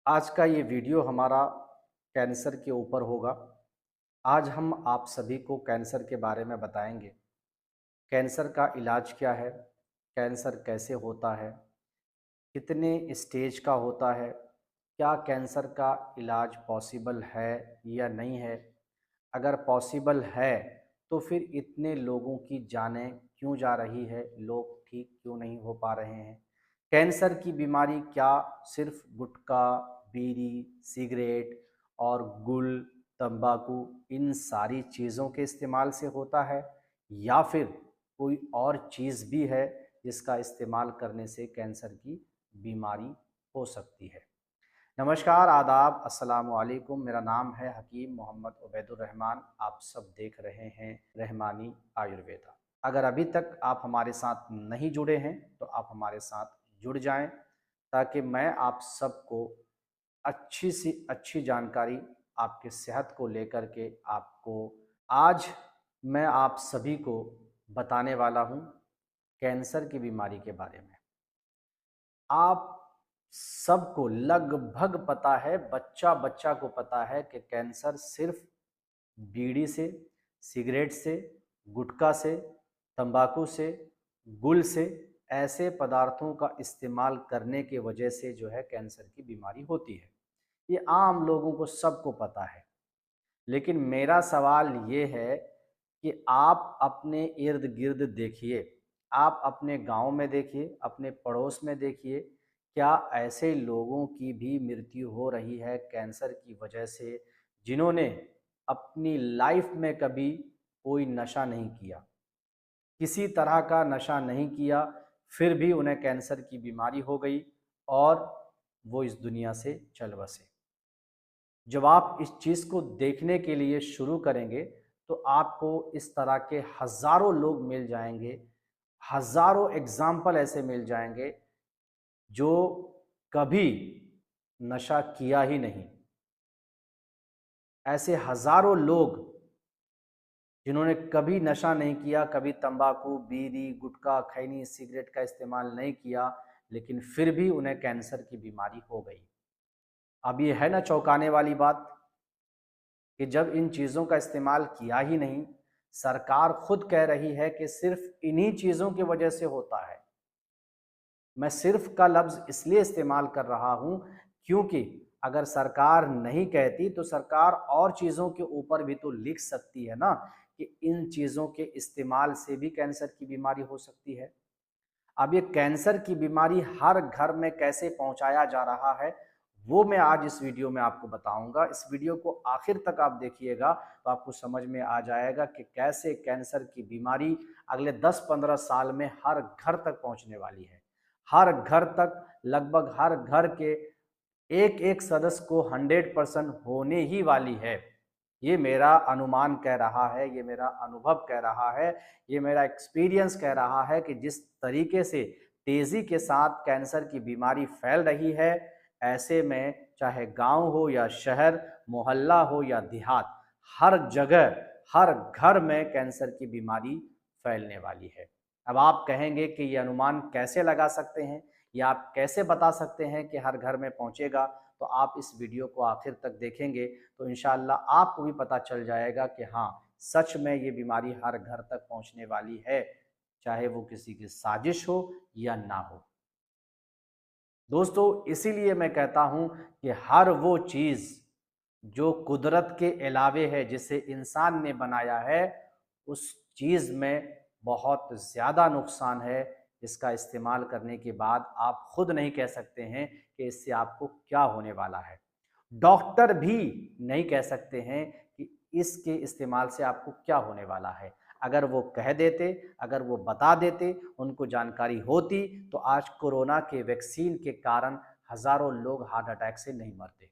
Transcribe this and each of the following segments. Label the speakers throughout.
Speaker 1: आज का ये वीडियो हमारा कैंसर के ऊपर होगा। आज हम आप सभी को कैंसर के बारे में बताएंगे। कैंसर का इलाज क्या है? कैंसर कैसे होता है? कितने स्टेज का होता है? क्या कैंसर का इलाज पॉसिबल है या नहीं है? अगर पॉसिबल है तो फिर इतने लोगों की जानें क्यों जा रही है? लोग ठीक क्यों नहीं हो पा रहे हैं? कैंसर की बीमारी क्या सिर्फ गुटखा, बीड़ी, सिगरेट और गुल, तंबाकू इन सारी चीज़ों के इस्तेमाल से होता है, या फिर कोई और चीज़ भी है जिसका इस्तेमाल करने से कैंसर की बीमारी हो सकती है? नमस्कार, आदाब, अस्सलाम वालेकुम। मेरा नाम है हकीम मोहम्मद उबैदुर रहमान। आप सब देख रहे हैं रहमानी आयुर्वेदा। अगर अभी तक आप हमारे साथ नहीं जुड़े हैं तो आप हमारे साथ जुड़ जाएं, ताकि मैं आप सबको अच्छी सी अच्छी जानकारी आपके सेहत को लेकर के आपको आज मैं आप सभी को बताने वाला हूं कैंसर की बीमारी के बारे में। आप सबको लगभग पता है, बच्चा बच्चा को पता है कि कैंसर सिर्फ बीड़ी से, सिगरेट से, गुटखा से, तंबाकू से, गुल से, ऐसे पदार्थों का इस्तेमाल करने की वजह से जो है कैंसर की बीमारी होती है। ये आम लोगों को सबको पता है। लेकिन मेरा सवाल ये है कि आप अपने इर्द गिर्द देखिए, आप अपने गांव में देखिए, अपने पड़ोस में देखिए, क्या ऐसे लोगों की भी मृत्यु हो रही है कैंसर की वजह से, जिन्होंने अपनी लाइफ में कभी कोई नशा नहीं किया, किसी तरह का नशा नहीं किया, फिर भी उन्हें कैंसर की बीमारी हो गई और वो इस दुनिया से चल बसे। जब आप इस चीज़ को देखने के लिए शुरू करेंगे तो आपको इस तरह के हज़ारों लोग मिल जाएंगे, हज़ारों एग्ज़ाम्पल ऐसे मिल जाएंगे जो कभी नशा किया ही नहीं। ऐसे हज़ारों लोग जिन्होंने कभी नशा नहीं किया, कभी तंबाकू, बीड़ी, गुटखा, खैनी, सिगरेट का इस्तेमाल नहीं किया, लेकिन फिर भी उन्हें कैंसर की बीमारी हो गई। अब ये है ना चौंकाने वाली बात कि जब इन चीज़ों का इस्तेमाल किया ही नहीं, सरकार खुद कह रही है कि सिर्फ इन्हीं चीज़ों की वजह से होता है। मैं सिर्फ का लफ्ज़ इसलिए इस्तेमाल कर रहा हूँ क्योंकि अगर सरकार नहीं कहती तो सरकार और चीज़ों के ऊपर भी तो लिख सकती है ना कि इन चीज़ों के इस्तेमाल से भी कैंसर की बीमारी हो सकती है। अब ये कैंसर की बीमारी हर घर में कैसे पहुंचाया जा रहा है, वो मैं आज इस वीडियो में आपको बताऊंगा। इस वीडियो को आखिर तक आप देखिएगा तो आपको समझ में आ जाएगा कि कैसे कैंसर की बीमारी अगले 10-15 साल में हर घर तक पहुंचने वाली है। हर घर तक, लगभग हर घर के एक एक सदस्य को 100% होने ही वाली है। ये मेरा अनुमान कह रहा है, ये मेरा अनुभव कह रहा है, ये मेरा एक्सपीरियंस कह रहा है कि जिस तरीके से तेज़ी के साथ कैंसर की बीमारी फैल रही है, ऐसे में चाहे गांव हो या शहर, मोहल्ला हो या देहात, हर जगह, हर घर में कैंसर की बीमारी फैलने वाली है। अब आप कहेंगे कि ये अनुमान कैसे लगा सकते हैं, या आप कैसे बता सकते हैं कि हर घर में पहुंचेगा? तो आप इस वीडियो को आखिर तक देखेंगे तो इंशाअल्लाह आपको भी पता चल जाएगा कि हाँ, सच में ये बीमारी हर घर तक पहुंचने वाली है, चाहे वो किसी की साजिश हो या ना हो। दोस्तों, इसीलिए मैं कहता हूं कि हर वो चीज़ जो कुदरत के अलावे है, जिसे इंसान ने बनाया है, उस चीज़ में बहुत ज़्यादा नुकसान है, जिसका इस्तेमाल करने के बाद आप खुद नहीं कह सकते हैं कि इससे आपको क्या होने वाला है। डॉक्टर भी नहीं कह सकते हैं कि इसके इस्तेमाल से आपको क्या होने वाला है। अगर वो कह देते, अगर वो बता देते, उनको जानकारी होती, तो आज कोरोना के वैक्सीन के कारण हज़ारों लोग हार्ट अटैक से नहीं मरते।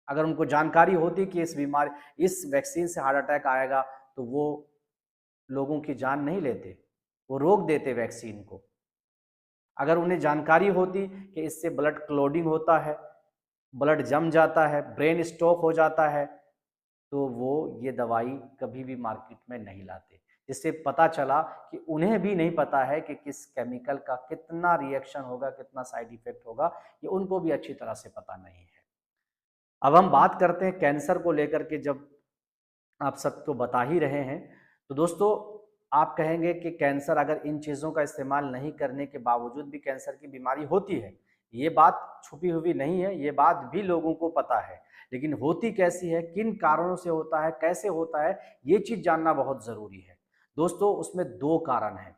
Speaker 1: अगर उनको जानकारी होती कि इस वैक्सीन से हार्ट अटैक आएगा, तो वो लोगों की जान नहीं लेते, वो रोक देते वैक्सीन को। अगर उन्हें जानकारी होती कि इससे ब्लड क्लॉटिंग होता है, ब्लड जम जाता है, ब्रेन स्ट्रोक हो जाता है, तो वो ये दवाई कभी भी मार्केट में नहीं लाते। जिससे पता चला कि उन्हें भी नहीं पता है कि किस केमिकल का कितना रिएक्शन होगा, कितना साइड इफेक्ट होगा, ये उनको भी अच्छी तरह से पता नहीं है। अब हम बात करते हैं कैंसर को लेकर के। जब आप सबको बता ही रहे हैं, तो दोस्तों आप कहेंगे कि कैंसर, अगर इन चीज़ों का इस्तेमाल नहीं करने के बावजूद भी कैंसर की बीमारी होती है। ये बात छुपी हुई नहीं है, ये बात भी लोगों को पता है, लेकिन होती कैसी है, किन कारणों से होता है, कैसे होता है, ये चीज़ जानना बहुत ज़रूरी है। दोस्तों उसमें दो कारण हैं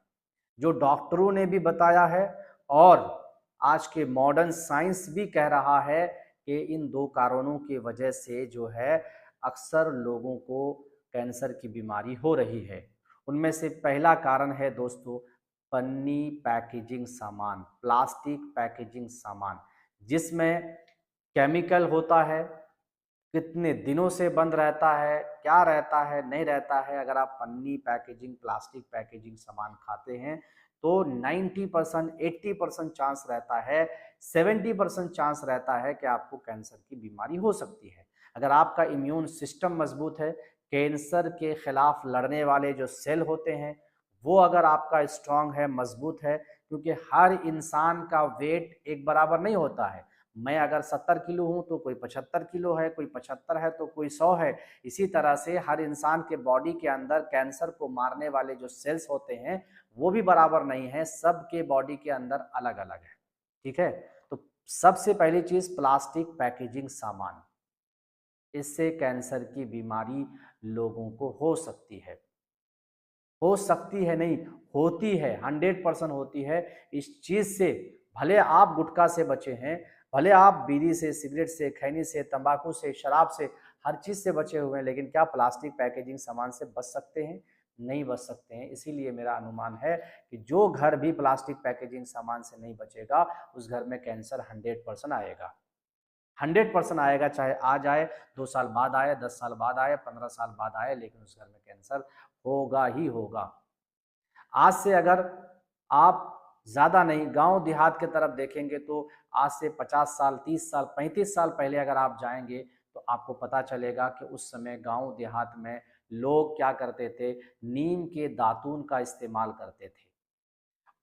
Speaker 1: जो डॉक्टरों ने भी बताया है, और आज के मॉडर्न साइंस भी कह रहा है कि इन दो कारणों की वजह से जो है अक्सर लोगों को कैंसर की बीमारी हो रही है। उनमें से पहला कारण है दोस्तों पन्नी पैकेजिंग सामान, प्लास्टिक पैकेजिंग सामान, जिसमें केमिकल होता है, कितने दिनों से बंद रहता है, क्या रहता है, नहीं रहता है। अगर आप पन्नी पैकेजिंग, प्लास्टिक पैकेजिंग सामान खाते हैं तो 90%, 80% चांस रहता है, 70% चांस रहता है कि आपको कैंसर की बीमारी हो सकती है। अगर आपका इम्यून सिस्टम मजबूत है, कैंसर के खिलाफ लड़ने वाले जो सेल होते हैं वो अगर आपका स्ट्रांग है, मजबूत है, क्योंकि हर इंसान का वेट एक बराबर नहीं होता है। मैं अगर 70 किलो हूँ तो कोई 75 किलो है, कोई 75 है तो कोई 100 है। इसी तरह से हर इंसान के बॉडी के अंदर कैंसर को मारने वाले जो सेल्स होते हैं वो भी बराबर नहीं है, सबके बॉडी के अंदर अलग अलग है। ठीक है, तो सबसे पहली चीज प्लास्टिक पैकेजिंग सामान, इससे कैंसर की बीमारी लोगों को हो सकती है। हो सकती है नहीं, होती है, 100% होती है। इस चीज से भले आप गुटखा से बचे हैं, भले आप बीड़ी से, सिगरेट से, खैनी से, तंबाकू से, शराब से, हर चीज से बचे हुए हैं, लेकिन क्या प्लास्टिक पैकेजिंग सामान से बच सकते हैं? नहीं बच सकते हैं। इसीलिए मेरा अनुमान है कि जो घर भी प्लास्टिक पैकेजिंग सामान से नहीं बचेगा उस घर में कैंसर 100% आएगा। 100% आएगा, चाहे आज आए, 2 साल बाद आए, 10 साल बाद आए, 15 साल बाद आए, लेकिन उस घर में कैंसर होगा ही होगा। आज से अगर आप ज़्यादा नहीं, गांव देहात के तरफ देखेंगे तो आज से 50 साल, 30 साल, 35 साल पहले अगर आप जाएंगे तो आपको पता चलेगा कि उस समय गांव देहात में लोग क्या करते थे, नीम के दातून का इस्तेमाल करते थे।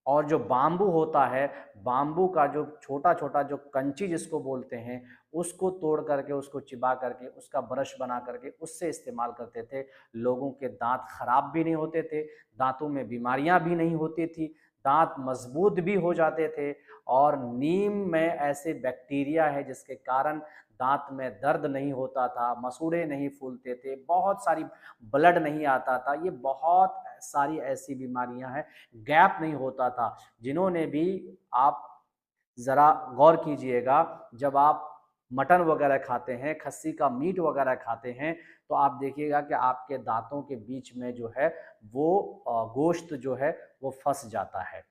Speaker 1: और जो बाम्बू होता है, बाम्बू का जो छोटा छोटा जो कंची जिसको बोलते हैं, उसको तोड़ करके, उसको चिबा करके, उसका ब्रश बना करके उससे इस्तेमाल करते थे। लोगों के दांत खराब भी नहीं होते थे, दांतों में बीमारियां भी नहीं होती थी, दांत मजबूत भी हो जाते थे। और नीम में ऐसे बैक्टीरिया है जिसके कारण दांत में दर्द नहीं होता था, मसूड़े नहीं फूलते थे, बहुत सारी ब्लड नहीं आता था। ये बहुत सारी ऐसी बीमारियां हैं, गैप नहीं होता था। जिन्होंने भी, आप ज़रा गौर कीजिएगा, जब आप मटन वगैरह खाते हैं, खस्सी का मीट वगैरह खाते हैं, तो आप देखिएगा कि आपके दांतों के बीच में जो है वो गोश्त जो है वो फंस जाता है,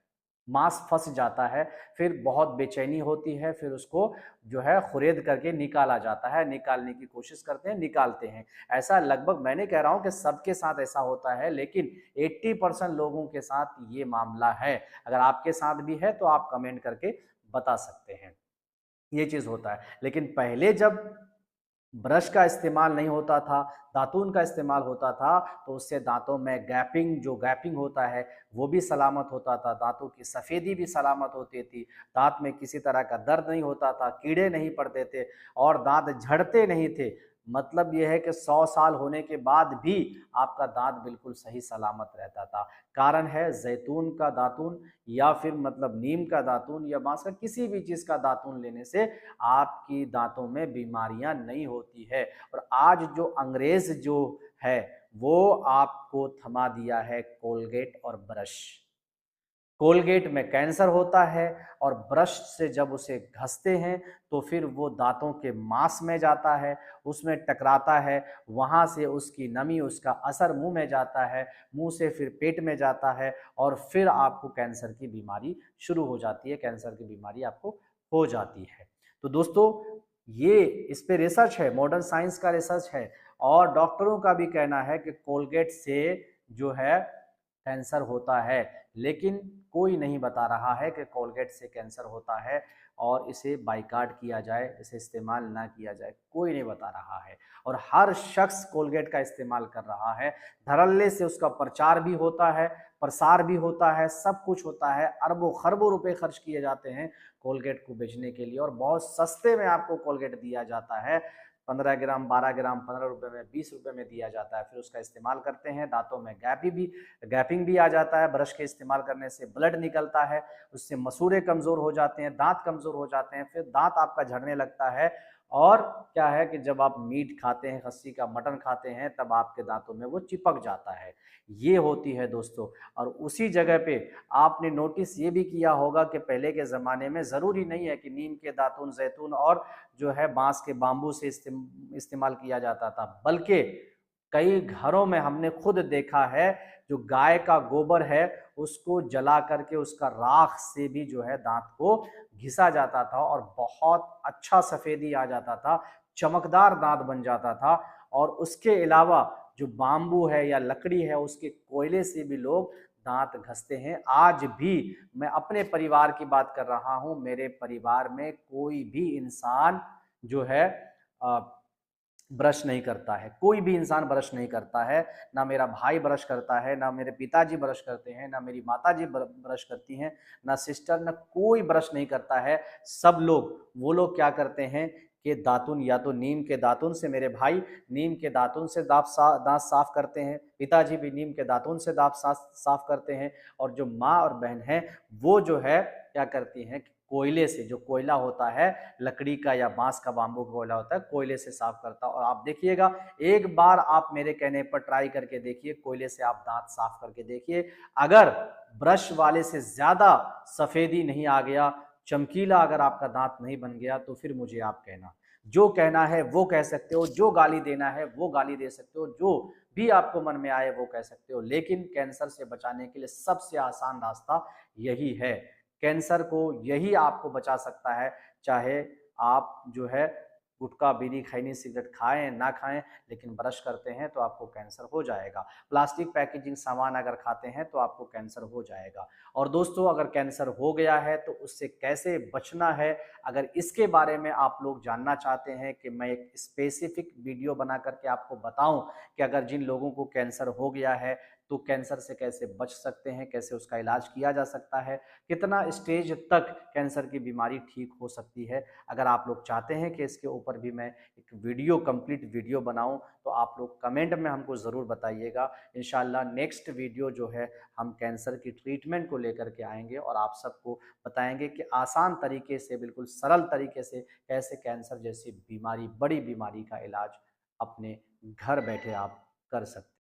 Speaker 1: मांस फंस जाता है। फिर बहुत बेचैनी होती है, फिर उसको जो है खुरेद करके निकाला जाता है, निकालने की कोशिश करते हैं, निकालते हैं। ऐसा लगभग, मैं नहीं कह रहा हूँ कि सबके साथ ऐसा होता है, लेकिन 80% लोगों के साथ ये मामला है। अगर आपके साथ भी है तो आप कमेंट करके बता सकते हैं। ये चीज़ होता है। लेकिन पहले जब ब्रश का इस्तेमाल नहीं होता था, दातून का इस्तेमाल होता था, तो उससे दांतों में गैपिंग, जो गैपिंग होता है वो भी सलामत होता था, दांतों की सफ़ेदी भी सलामत होती थी, दांत में किसी तरह का दर्द नहीं होता था, कीड़े नहीं पड़ते थे और दांत झड़ते नहीं थे। मतलब ये है कि 100 साल होने के बाद भी आपका दांत बिल्कुल सही सलामत रहता था। कारण है जैतून का दातून, या फिर मतलब नीम का दातून, या बांस का किसी भी चीज़ का दातून लेने से आपकी दांतों में बीमारियां नहीं होती है। और आज जो अंग्रेज जो है वो आपको थमा दिया है कोलगेट और ब्रश। कोलगेट में कैंसर होता है और ब्रश से जब उसे घसते हैं तो फिर वो दांतों के मांस में जाता है, उसमें टकराता है, वहाँ से उसकी नमी, उसका असर मुंह में जाता है, मुंह से फिर पेट में जाता है और फिर आपको कैंसर की बीमारी शुरू हो जाती है, कैंसर की बीमारी आपको हो जाती है। तो दोस्तों ये, इस पे रिसर्च है, मॉडर्न साइंस का रिसर्च है, और डॉक्टरों का भी कहना है कि कोलगेट से जो है कैंसर होता है, लेकिन कोई नहीं बता रहा है कि कोलगेट से कैंसर होता है और इसे बाइकाट किया जाए, इसे इस्तेमाल ना किया जाए, कोई नहीं बता रहा है। और हर शख्स कोलगेट का इस्तेमाल कर रहा है। धड़ल्ले से उसका प्रचार भी होता है, प्रसार भी होता है, सब कुछ होता है। अरबों खरबों रुपए खर्च किए जाते हैं कोलगेट को बेचने के लिए और बहुत सस्ते में आपको कोलगेट दिया जाता है। 15 ग्राम, 12 ग्राम, 15 रुपए में, 20 रुपए में दिया जाता है। फिर उसका इस्तेमाल करते हैं, दांतों में गैपिंग भी आ जाता है। ब्रश के इस्तेमाल करने से ब्लड निकलता है, उससे मसूड़े कमजोर हो जाते हैं, दांत कमजोर हो जाते हैं, फिर दांत आपका झड़ने लगता है। और क्या है कि जब आप मीट खाते हैं, खस्सी का मटन खाते हैं, तब आपके दांतों में वो चिपक जाता है। ये होती है दोस्तों। और उसी जगह पे आपने नोटिस ये भी किया होगा कि पहले के ज़माने में ज़रूरी नहीं है कि नीम के दातुन, जैतून और जो है बांस के बाम्बू से इस्तेमाल किया जाता था, बल्कि कई घरों में हमने खुद देखा है जो गाय का गोबर है उसको जला करके उसका राख से भी जो है दांत को घिसा जाता था और बहुत अच्छा सफेदी आ जाता था, चमकदार दांत बन जाता था। और उसके अलावा जो बाम्बू है या लकड़ी है उसके कोयले से भी लोग दांत घसते हैं। आज भी मैं अपने परिवार की बात कर रहा हूं, मेरे परिवार में कोई भी इंसान जो है ब्रश नहीं करता है, कोई भी इंसान ब्रश नहीं करता है। ना मेरा भाई ब्रश करता है, ना मेरे पिताजी ब्रश करते हैं, ना मेरी माताजी ब्रश करती हैं, ना सिस्टर, ना कोई ब्रश नहीं करता है। सब लोग, वो लोग क्या करते हैं कि दातुन, या तो नीम के दातुन से, मेरे भाई नीम के दातुन से दांत साफ करते हैं, पिताजी भी नीम के दातुन से दांत साफ करते हैं। और जो माँ और बहन है वो जो है क्या करती हैं, कोयले से, जो कोयला होता है लकड़ी का या बांस का, बाम्बू का कोयला होता है, कोयले से साफ करता। और आप देखिएगा, एक बार आप मेरे कहने पर ट्राई करके देखिए, कोयले से आप दांत साफ करके देखिए। अगर ब्रश वाले से ज्यादा सफेदी नहीं आ गया, चमकीला अगर आपका दांत नहीं बन गया, तो फिर मुझे आप कहना, जो कहना है वो कह सकते हो, जो गाली देना है वो गाली दे सकते हो, जो भी आपको मन में आए वो कह सकते हो। लेकिन कैंसर से बचाने के लिए सबसे आसान रास्ता यही है। कैंसर को यही आपको बचा सकता है। चाहे आप जो है गुटखा, बीड़ी, खैनी, सिगरेट खाएं ना खाएं, लेकिन ब्रश करते हैं तो आपको कैंसर हो जाएगा। प्लास्टिक पैकेजिंग सामान अगर खाते हैं तो आपको कैंसर हो जाएगा। और दोस्तों, अगर कैंसर हो गया है तो उससे कैसे बचना है, अगर इसके बारे में आप लोग जानना चाहते हैं कि मैं एक स्पेसिफिक वीडियो बना करके आपको बताऊं कि अगर जिन लोगों को कैंसर हो गया है तो कैंसर से कैसे बच सकते हैं, कैसे उसका इलाज किया जा सकता है, कितना स्टेज तक कैंसर की बीमारी ठीक हो सकती है, अगर आप लोग चाहते हैं कि इसके ऊपर भी मैं एक वीडियो, कंप्लीट वीडियो बनाऊं, तो आप लोग कमेंट में हमको ज़रूर बताइएगा। इंशाल्लाह नेक्स्ट वीडियो जो है हम कैंसर की ट्रीटमेंट को लेकर के आएंगे और आप सबको बताएंगे कि आसान तरीके से, बिल्कुल सरल तरीके से कैसे कैंसर जैसी बीमारी, बड़ी बीमारी का इलाज अपने घर बैठे आप कर सकते हैं।